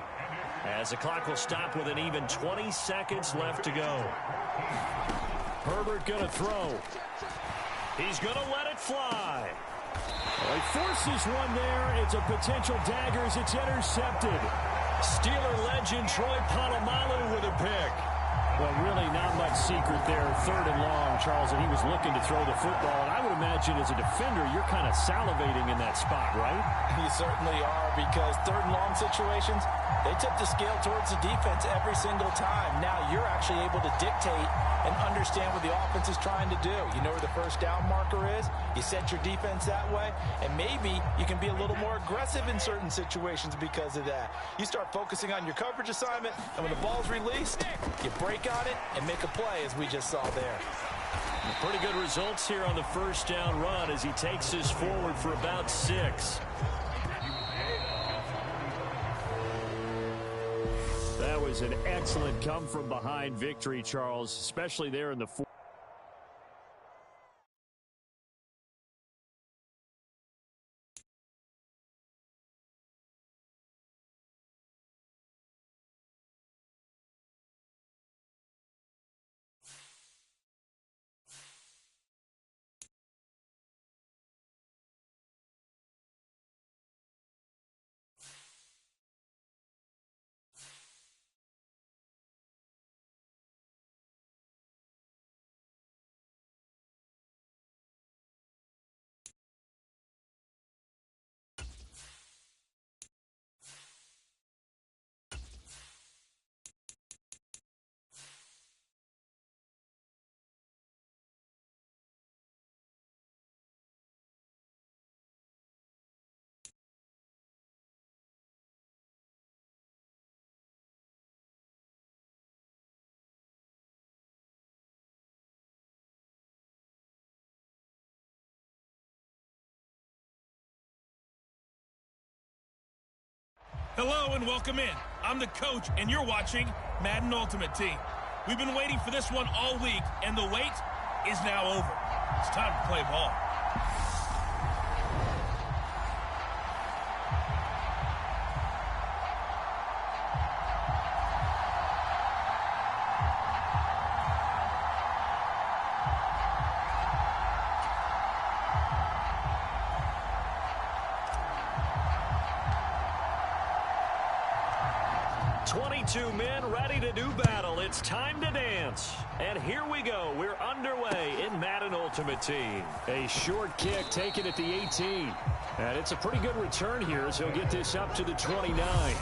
as the clock will stop with an even 20 seconds left to go. Herbert going to throw. He's going to let it fly. Well, he forces one there. It's a potential dagger as it's intercepted. Steeler legend Troy Polamalu with a pick. Well, really not much secret there. Third and long, Charles, and he was looking to throw the football. And I would imagine as a defender, you're kind of salivating in that spot, right? You certainly are, because third and long situations, they tip the scale towards the defense every single time. Now you're actually able to dictate and understand what the offense is trying to do. You know where the first down marker is. You set your defense that way, and maybe you can be a little more aggressive in certain situations because of that. You start focusing on your coverage assignment, and when the ball's released, you break on it and make a play, as we just saw there. Pretty good results here on the first down run as he takes this forward for about 6. That was an excellent come-from-behind victory, Charles, especially there in the fourth. Hello and welcome in. I'm the coach, and you're watching Madden Ultimate Team. We've been waiting for this one all week, and the wait is now over. It's time to play ball. Two men ready to do battle. It's time to dance. And here we go. We're underway in Madden Ultimate Team. A short kick taken at the 18. And it's a pretty good return here as he'll get this up to the 29.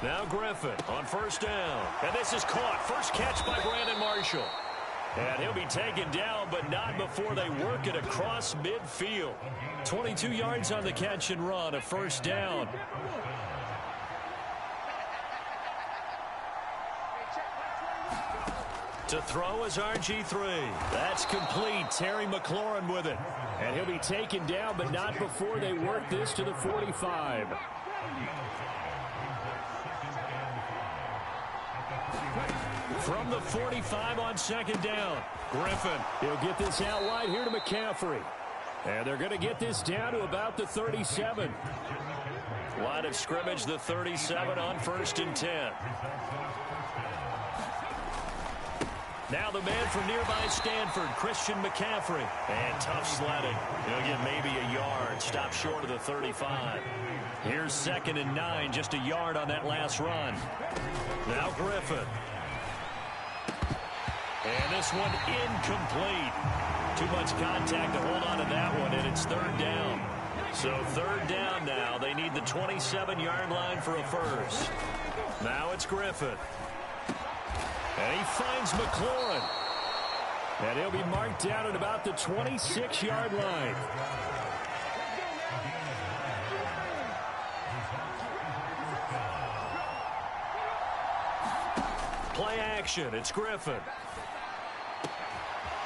Now Griffin on first down. And this is caught. First catch by Brandon Marshall. And he'll be taken down, but not before they work it across midfield. 22 yards on the catch and run, a first down. To throw is RG3. That's complete. Terry McLaurin with it. And he'll be taken down, but not before they work this to the 45. From the 45 on second down, Griffin. He'll get this out wide here to McCaffrey. And they're going to get this down to about the 37. Line of scrimmage, the 37 on first and 10. Now the man from nearby Stanford, Christian McCaffrey. And tough sledding. He'll get maybe a yard. Stop short of the 35. Here's second and 9, just a yard on that last run. Now Griffin. And this one incomplete. Too much contact to hold on to that one, and it's third down. So third down now. They need the 27-yard line for a first. Now it's Griffin. And he finds McLaurin. And he'll be marked down at about the 26-yard line. Play action. It's Griffin.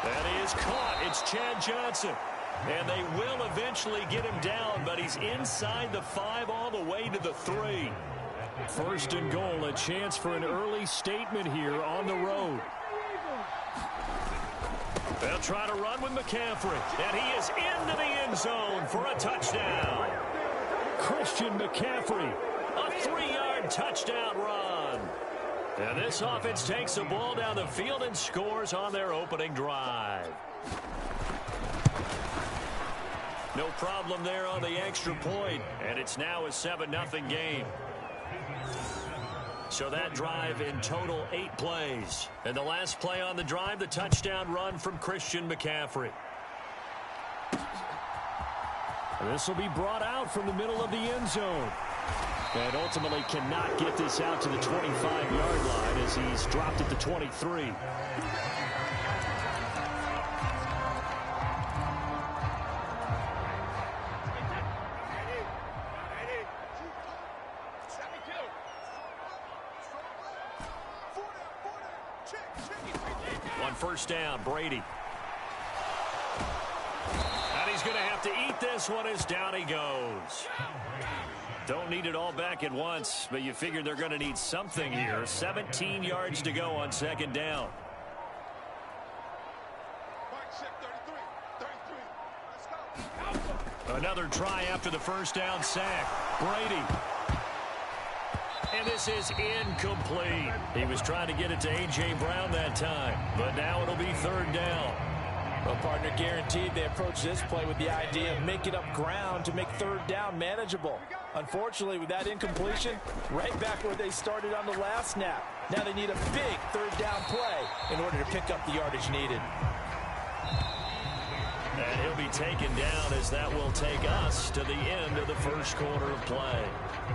That is caught. It's Chad Johnson. And they will eventually get him down, but he's inside the 5 all the way to the 3. First and goal, a chance for an early statement here on the road. They'll try to run with McCaffrey, and he is into the end zone for a touchdown. Christian McCaffrey, a 3-yard touchdown run. And this offense takes the ball down the field and scores on their opening drive. No problem there on the extra point, and it's now a 7-0 game. So that drive in total 8 plays. And the last play on the drive, the touchdown run from Christian McCaffrey. This will be brought out from the middle of the end zone. And ultimately cannot get this out to the 25-yard line as he's dropped at the 23. On first down, Brady. And he's going to have to eat this one as down he goes. Don't need it all back at once, but you figure they're going to need something here. 17 yards to go on second down. Another try after the first down sack. Brady. And this is incomplete. He was trying to get it to A.J. Brown that time, but now it'll be third down. Well, partner, guaranteed they approach this play with the idea of making up ground to make third down manageable. Unfortunately, with that incompletion, right back where they started on the last snap. Now they need a big third down play in order to pick up the yardage needed. And he'll be taken down as that will take us to the end of the first quarter of play.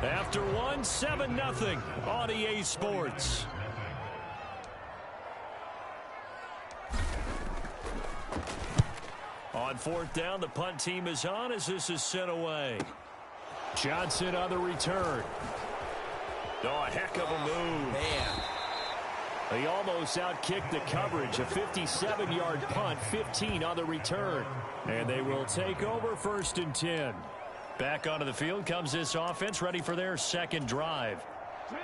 After one, 7-0 on EA Sports. On fourth down, the punt team is on as this is sent away. Johnson on the return. Oh, a heck of a move. Man. He almost outkicked the coverage. A 57-yard punt, 15 on the return. And they will take over first and 10. Back onto the field comes this offense, ready for their second drive.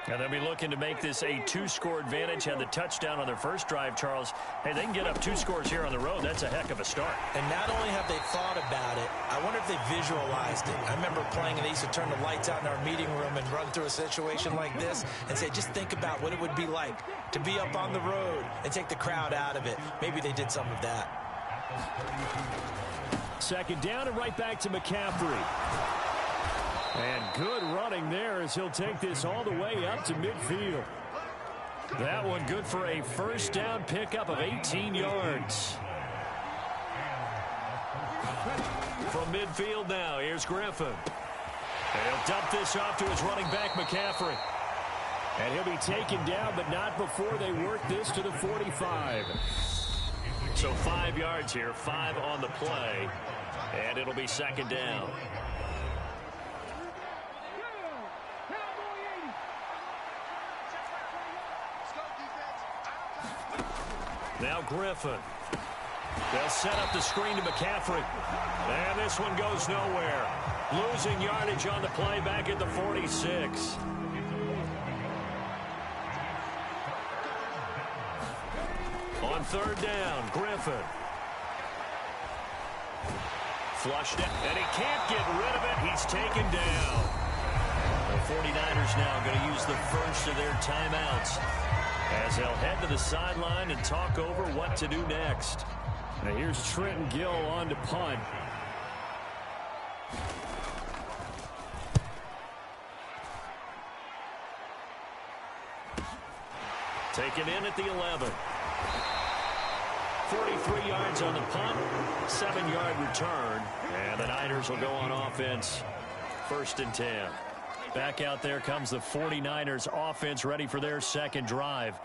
And they'll be looking to make this a 2-score advantage. Had the touchdown on their first drive, Charles. Hey, they can get up 2 scores here on the road. That's a heck of a start. And not only have they thought about it, I wonder if they visualized it. I remember playing, and they used to turn the lights out in our meeting room and run through a situation like this and say, just think about what it would be like to be up on the road and take the crowd out of it. Maybe they did some of that. Second down and right back to McCaffrey. And good running there as he'll take this all the way up to midfield. That one good for a first down pickup of 18 yards. From midfield now, here's Griffin. And he'll dump this off to his running back, McCaffrey. And he'll be taken down, but not before they work this to the 45. So 5 yards here, 5 on the play. And it'll be second down. Now Griffin. They'll set up the screen to McCaffrey. And this one goes nowhere. Losing yardage on the play back at the 46. On third down, Griffin. Flushed it, and he can't get rid of it. He's taken down. The 49ers now going to use the first of their timeouts as they'll head to the sideline and talk over what to do next. Now here's Trenton Gill on to punt. Taken in at the 11. 43 yards on the punt, 7-yard return, and the Niners will go on offense. 1st and 10. Back out there comes the 49ers offense ready for their second drive.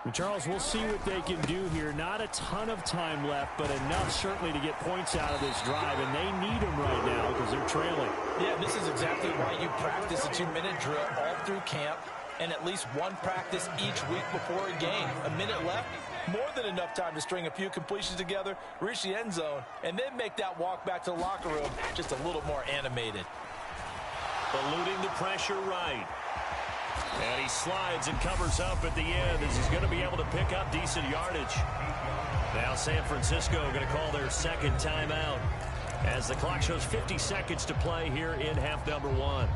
And Charles, we'll see what they can do here. Not a ton of time left, but enough certainly to get points out of this drive, and they need them right now because they're trailing. Yeah, this is exactly why you practice a 2-minute drill all through camp and at least one practice each week before a game. A minute left, more than enough time to string a few completions together, reach the end zone, and then make that walk back to the locker room just a little more animated. Eluding the pressure right. And he slides and covers up at the end as he's going to be able to pick up decent yardage. Now San Francisco going to call their second timeout as the clock shows 50 seconds to play here in half number 1.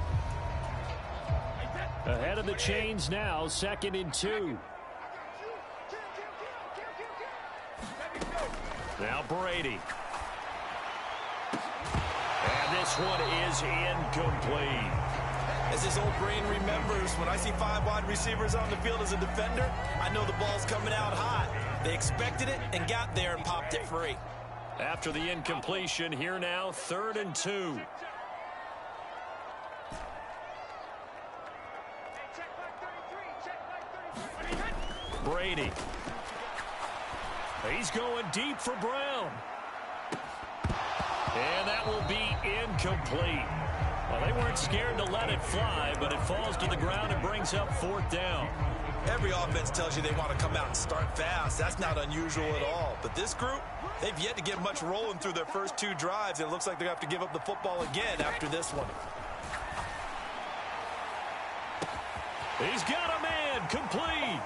Ahead of the chains now, 2nd and 2. Now Brady. And this one is incomplete. As his old brain remembers, when I see 5 wide receivers on the field as a defender, I know the ball's coming out hot. They expected it and got there and popped it free. After the incompletion, here now, 3rd and 2. Brady. He's going deep for Brown. And that will be incomplete. Well, they weren't scared to let it fly, but it falls to the ground and brings up 4th down. Every offense tells you they want to come out and start fast. That's not unusual at all. But this group, they've yet to get much rolling through their first 2 drives. It looks like they're going to have to give up the football again after this one. He's got a man, complete.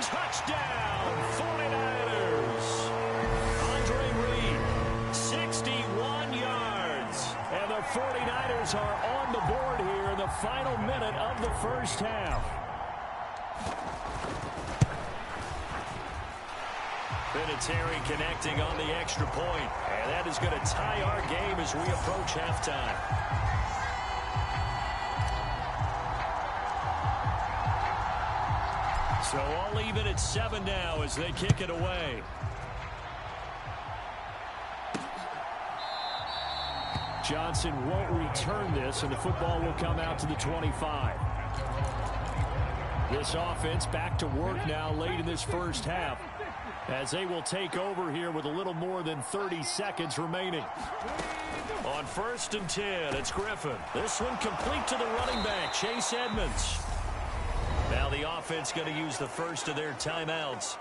Touchdown, 49ers. Andre Reed, 61 yards. And the 49ers are on the board here in the final minute of the first half. Vinatieri connecting on the extra point. And that is going to tie our game as we approach halftime. So all even at 7 now as they kick it away. Johnson won't return this, and the football will come out to the 25. This offense back to work now late in this first half as they will take over here with a little more than 30 seconds remaining. On 1st and 10, it's Griffin. This one complete to the running back, Chase Edmonds. Now the offense going to use the first of their timeouts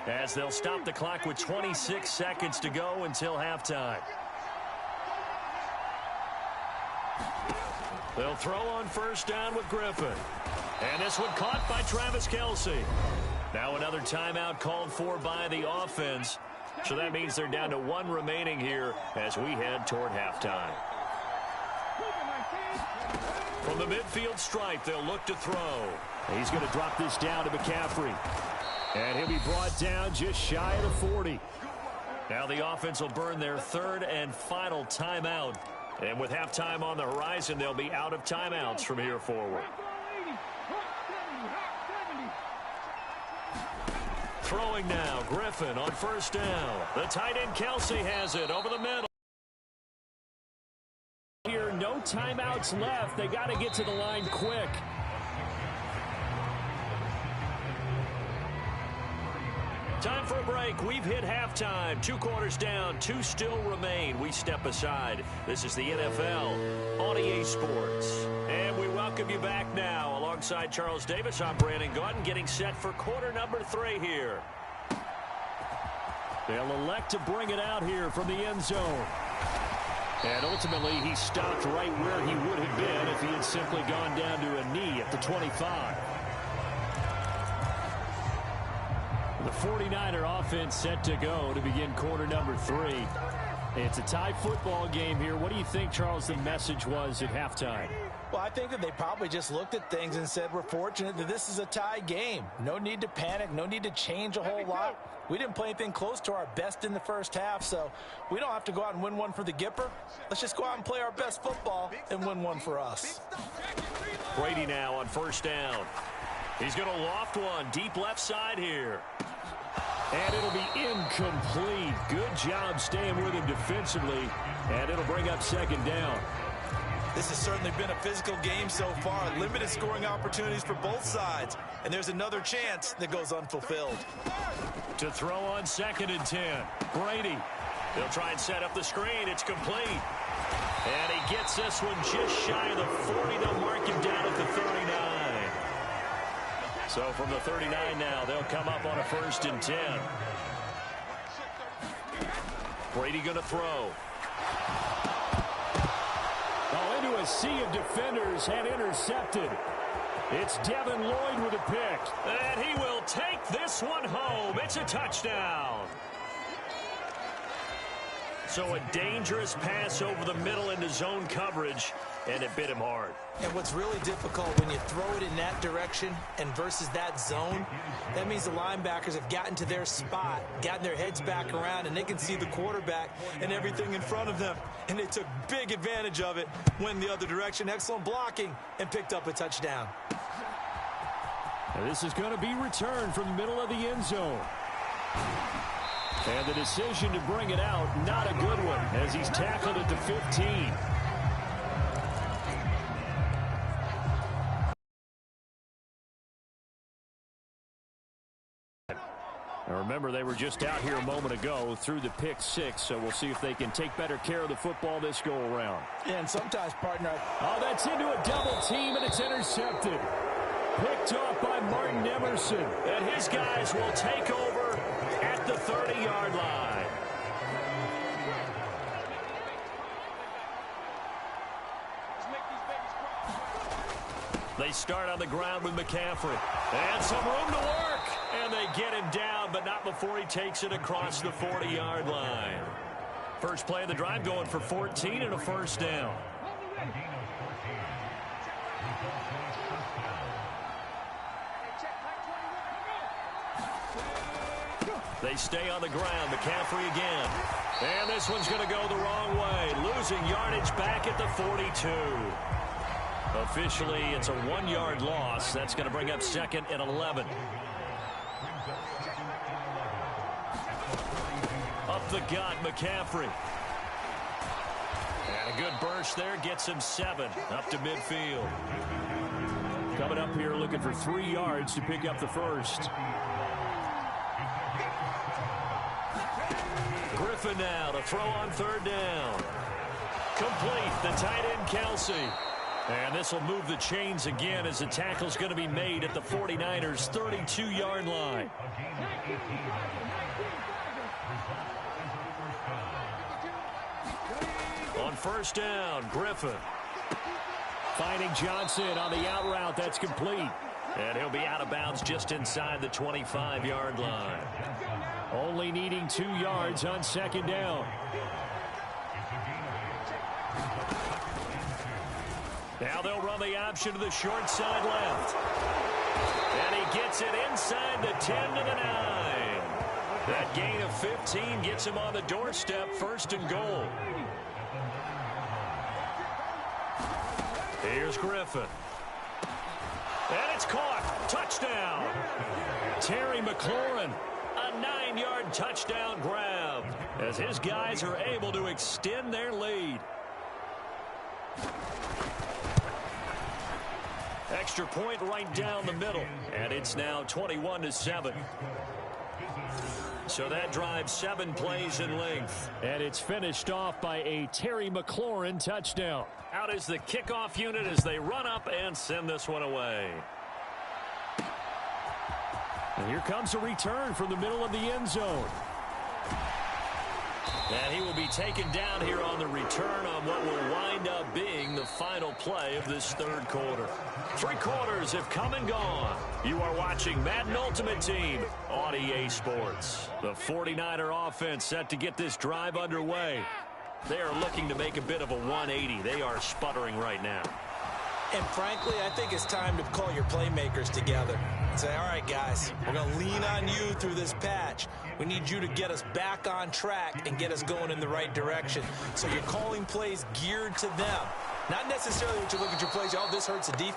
as they'll stop the clock with 26 seconds to go until halftime. They'll throw on 1st down with Griffin. And this one caught by Travis Kelce. Now another timeout called for by the offense. So that means they're down to 1 remaining here as we head toward halftime. From the midfield stripe, they'll look to throw. He's going to drop this down to McCaffrey. And he'll be brought down just shy of the 40. Now the offense will burn their 3rd and final timeout. And with halftime on the horizon, they'll be out of timeouts from here forward. Throwing now, Griffin on 1st down. The tight end Kelce has it over the middle. Here, no timeouts left. They got to get to the line quick. Time for a break. We've hit halftime. 2 quarters down. 2 still remain. We step aside. This is the NFL on EA Sports. And we welcome you back now. Alongside Charles Davis, I'm Brandon Gaudin getting set for quarter number 3 here. They'll elect to bring it out here from the end zone. And ultimately, he stopped right where he would have been if he had simply gone down to a knee at the 25. The 49er offense set to go to begin quarter number 3. It's a tie football game here. What do you think, Charles, the message was at halftime? Well, I think that they probably just looked at things and said, we're fortunate that this is a tie game. No need to panic. No need to change a whole lot. We didn't play anything close to our best in the first half, so we don't have to go out and win one for the Gipper. Let's just go out and play our best football and win one for us. Brady now on 1st down. He's going to loft one deep left side here. And it'll be incomplete. Good job staying with him defensively. And it'll bring up second down. This has certainly been a physical game so far. Limited scoring opportunities for both sides. And there's another chance that goes unfulfilled. To throw on 2nd and 10. Brady. They'll try and set up the screen. It's complete. And he gets this one just shy of the 40. They'll mark him down at the 39. So from the 39 now, they'll come up on a 1st and 10. Brady going to throw. Oh, into a sea of defenders and intercepted. It's Devin Lloyd with a pick. And he will take this one home. It's a touchdown. So a dangerous pass over the middle into zone coverage, and it bit him hard. And what's really difficult when you throw it in that direction and versus that zone, that means the linebackers have gotten to their spot, gotten their heads back around, and they can see the quarterback and everything in front of them. And they took big advantage of it, went the other direction, excellent blocking, and picked up a touchdown. And this is going to be returned from the middle of the end zone. And the decision to bring it out, not a good one, as he's tackled at the 15. Now remember, they were just out here a moment ago through the pick 6, so we'll see if they can take better care of the football this go-around. And sometimes, partner... Oh, that's into a double team, and it's intercepted. Picked off by Martin Emerson. And his guys will take over at the 30-yard line. They start on the ground with McCaffrey. And some room to work. And they get him down, but not before he takes it across the 40-yard line. First play of the drive going for 14 and a 1st down. They stay on the ground. McCaffrey again. And this one's going to go the wrong way. Losing yardage back at the 42. Officially, it's a 1-yard loss. That's going to bring up 2nd and 11. Up the gut, McCaffrey. And a good burst there gets him 7 up to midfield. Coming up here looking for 3 yards to pick up the first. Griffin now to throw on 3rd down. Complete, the tight end Kelsey. And this will move the chains again as the tackle's going to be made at the 49ers' 32-yard line. On 1st down, Griffin. Finding Johnson on the out route. That's complete. And he'll be out of bounds just inside the 25-yard line. Only needing 2 yards on 2nd down. Now they'll run the option to the short side left. And he gets it inside the 10 to the 9. That gain of 15 gets him on the doorstep, 1st and goal. Here's Griffin. And it's caught. Touchdown. Terry McLaurin. A 9-yard touchdown grab as his guys are able to extend their lead. Extra point right down the middle. And it's now 21-7. So that drives 7 plays in length. And it's finished off by a Terry McLaurin touchdown. Out is the kickoff unit as they run up and send this one away. And here comes a return from the middle of the end zone. And he will be taken down here on the return on what will wind up being the final play of this 3rd quarter. 3 quarters have come and gone. You are watching Madden Ultimate Team on EA Sports. The 49er offense set to get this drive underway. They are looking to make a bit of a 180. They are sputtering right now. And frankly, I think it's time to call your playmakers together and say, all right, guys, we're going to lean on you through this patch. We need you to get us back on track and get us going in the right direction. So you're calling plays geared to them. Not necessarily that you look at your plays, oh, this hurts the defense.